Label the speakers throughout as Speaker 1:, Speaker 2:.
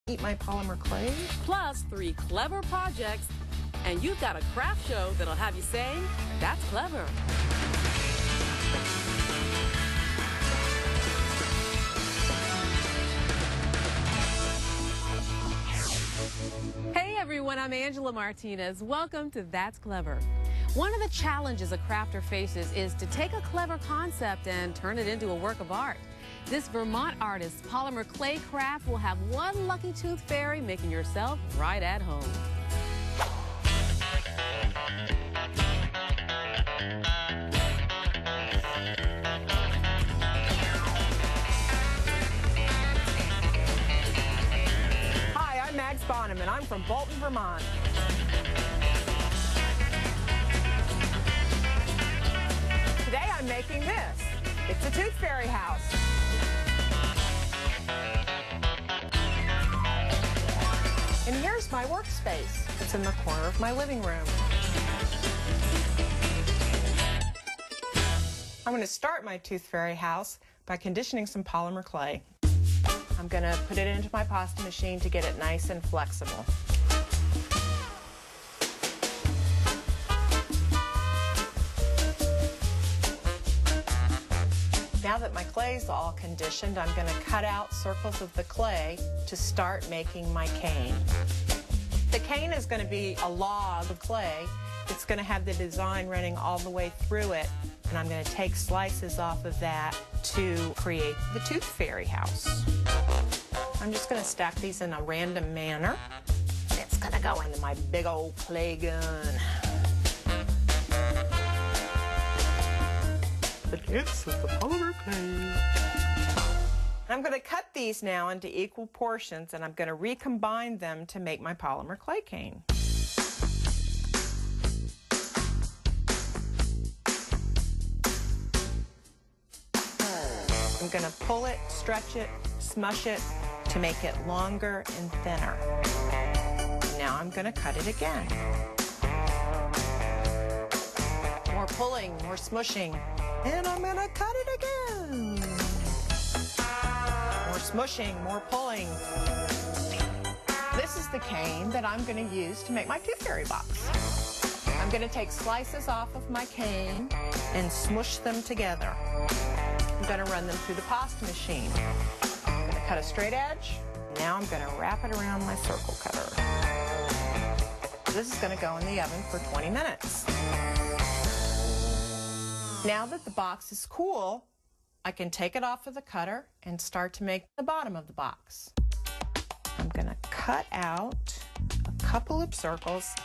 Speaker 1: Eat my polymer clay.
Speaker 2: Plus 3 clever projects, and you've got a craft show that'll have you saying, "That's clever." Hey everyone, I'm Angela Martinez. Welcome to That's Clever. One of the challenges a crafter faces is to take a clever concept and turn it into a work of art. This Vermont artist's polymer clay craft will have one lucky tooth fairy making yourself right at home.
Speaker 1: Hi, I'm Max Bonham, and I'm from Bolton, Vermont. Today I'm making this. It's a tooth fairy house. And here's my workspace. It's in the corner of my living room. I'm going to start my tooth fairy house by conditioning some polymer clay. I'm going to put it into my pasta machine to get it nice and flexible. Now that my clay is all conditioned, I'm going to cut out circles of the clay to start making my cane. The cane is going to be a log of clay. It's going to have the design running all the way through it, and I'm going to take slices off of that to create the tooth fairy house. I'm just going to stack these in a random manner. It's going to go into my big old clay gun. The dance with the polymer clay. I'm going to cut these now into equal portions, and I'm going to recombine them to make my polymer clay cane. I'm going to pull it, stretch it, smush it to make it longer and thinner. Now I'm going to cut it again. More pulling, more smushing. And I'm going to cut it again. More smushing, more pulling. This is the cane that I'm going to use to make my tooth fairy box. I'm going to take slices off of my cane and smush them together. I'm going to run them through the pasta machine. I'm going to cut a straight edge. Now I'm going to wrap it around my circle cutter. This is going to go in the oven for 20 minutes. Now that the box is cool, I can take it off of the cutter and start to make the bottom of the box. I'm going to cut out a couple of circles.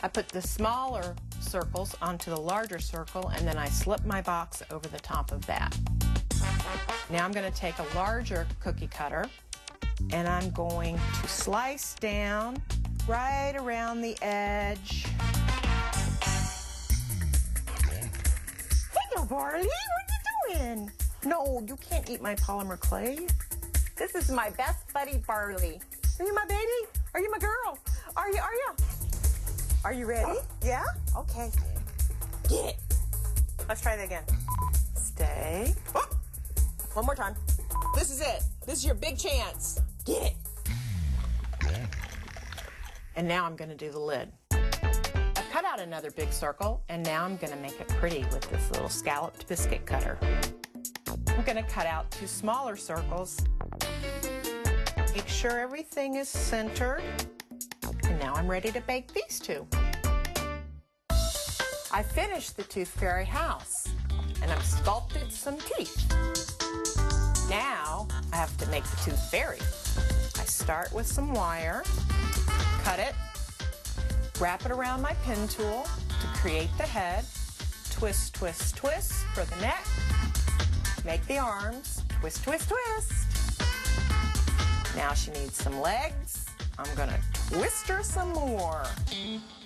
Speaker 1: I put the smaller circles onto the larger circle, and then I slip my box over the top of that. Now I'm going to take a larger cookie cutter, and I'm going to slice down right around the edge. Barley, what are you doing? No, you can't eat my polymer clay. This is my best buddy, Barley. Are you my baby? Are you my girl? Are you? Are you ready? Yeah? Okay. Get it. Let's try that again. Stay. Oh! One more time. This is it. This is your big chance. Get it. And now I'm going to do the lid. Cut out another big circle, and now I'm going to make it pretty with this little scalloped biscuit cutter. I'm going to cut out 2 smaller circles. Make sure everything is centered. And now I'm ready to bake these 2. I finished the tooth fairy house, and I've sculpted some teeth. Now I have to make the tooth fairy. I start with some wire, cut it, wrap it around my pin tool to create the head, twist, twist, twist for the neck, make the arms, twist, twist, twist. Now she needs some legs. I'm gonna twist her some more.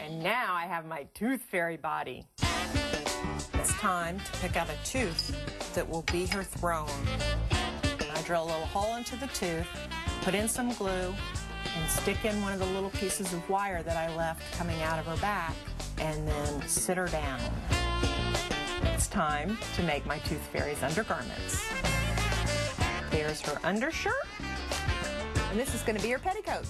Speaker 1: And now I have my tooth fairy body. It's time to pick out a tooth that will be her throne. I drill a little hole into the tooth, put in some glue, and stick in one of the little pieces of wire that I left coming out of her back, and then sit her down. It's time to make my tooth fairy's undergarments. There's her undershirt, and this is going to be her petticoat.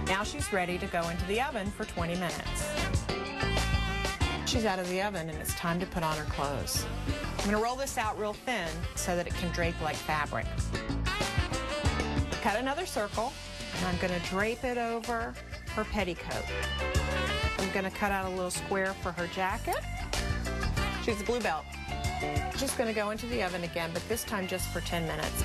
Speaker 1: Now she's ready to go into the oven for 20 minutes. She's out of the oven and it's time to put on her clothes. I'm going to roll this out real thin so that it can drape like fabric. Cut another circle, and I'm going to drape it over her petticoat. I'm going to cut out a little square for her jacket. She's a blue belt. Just going to go into the oven again, but this time just for 10 minutes.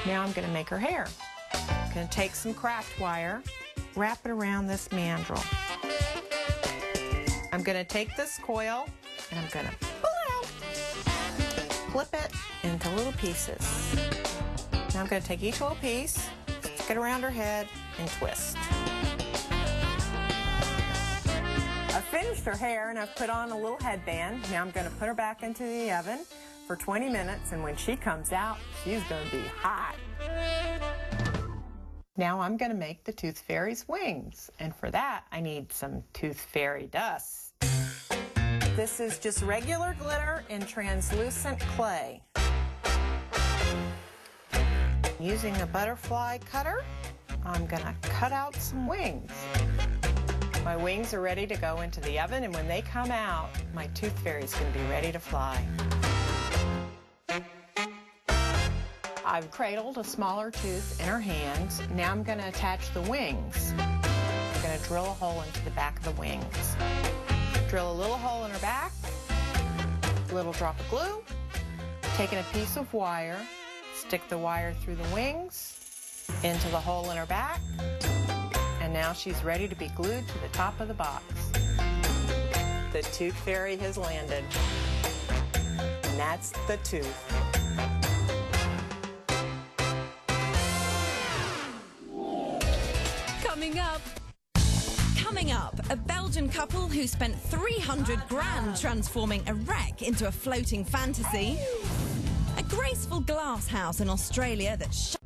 Speaker 1: Now I'm going to make her hair. I'm going to take some craft wire, wrap it around this mandrel. I'm going to take this coil and I'm going to pull it out, flip it into little pieces. Now I'm going to take each little piece, stick it around her head, and twist. I've finished her hair and I've put on a little headband. Now I'm going to put her back into the oven for 20 minutes, and when she comes out, she's going to be hot. Now I'm going to make the Tooth Fairy's wings, and for that I need some Tooth Fairy dust. This is just regular glitter in translucent clay. Using a butterfly cutter, I'm going to cut out some wings. My wings are ready to go into the oven, and when they come out, my Tooth Fairy's going to be ready to fly. I've cradled a smaller tooth in her hands. Now I'm going to attach the wings. I'm going to drill a hole into the back of the wings. Drill a little hole in her back, a little drop of glue, taking a piece of wire, stick the wire through the wings, into the hole in her back, and now she's ready to be glued to the top of the box. The Tooth Fairy has landed, and that's the tooth.
Speaker 3: Coming up, a Belgian couple who spent 300 grand transforming a wreck into a floating fantasy, a graceful glass house in Australia that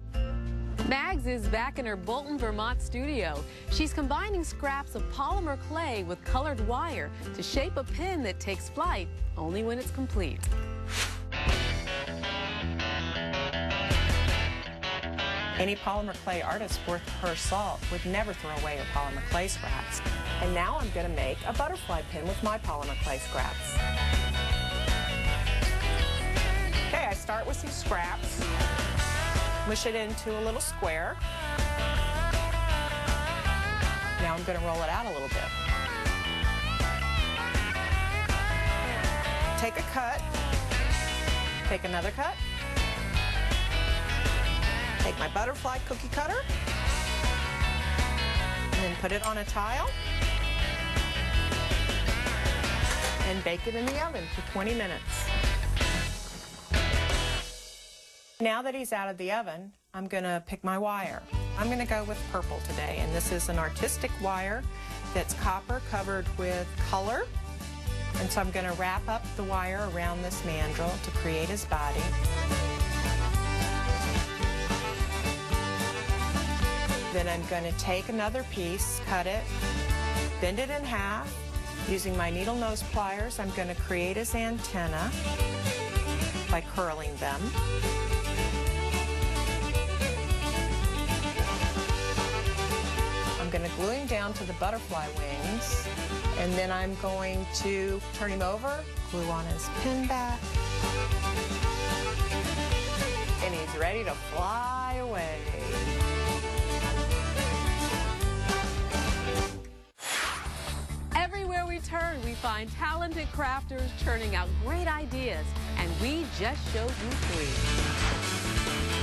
Speaker 2: Mags is back in her Bolton, Vermont studio. She's combining scraps of polymer clay with colored wire to shape a pin that takes flight only when it's complete.
Speaker 1: Any polymer clay artist worth her salt would never throw away her polymer clay scraps. And now I'm going to make a butterfly pin with my polymer clay scraps. Okay, I start with some scraps, mush it into a little square. Now I'm going to roll it out a little bit. Take a cut, take another cut. Take my butterfly cookie cutter and then put it on a tile and bake it in the oven for 20 minutes. Now that he's out of the oven, I'm going to pick my wire. I'm going to go with purple today, and this is an artistic wire that's copper covered with color. And so I'm going to wrap up the wire around this mandrel to create his body. Then I'm going to take another piece, cut it, bend it in half. Using my needle nose pliers, I'm going to create his antenna by curling them. I'm going to glue him down to the butterfly wings, and then I'm going to turn him over, glue on his pin back, and he's ready to fly away.
Speaker 2: Everywhere we turn, we find talented crafters churning out great ideas, and we just showed you 3.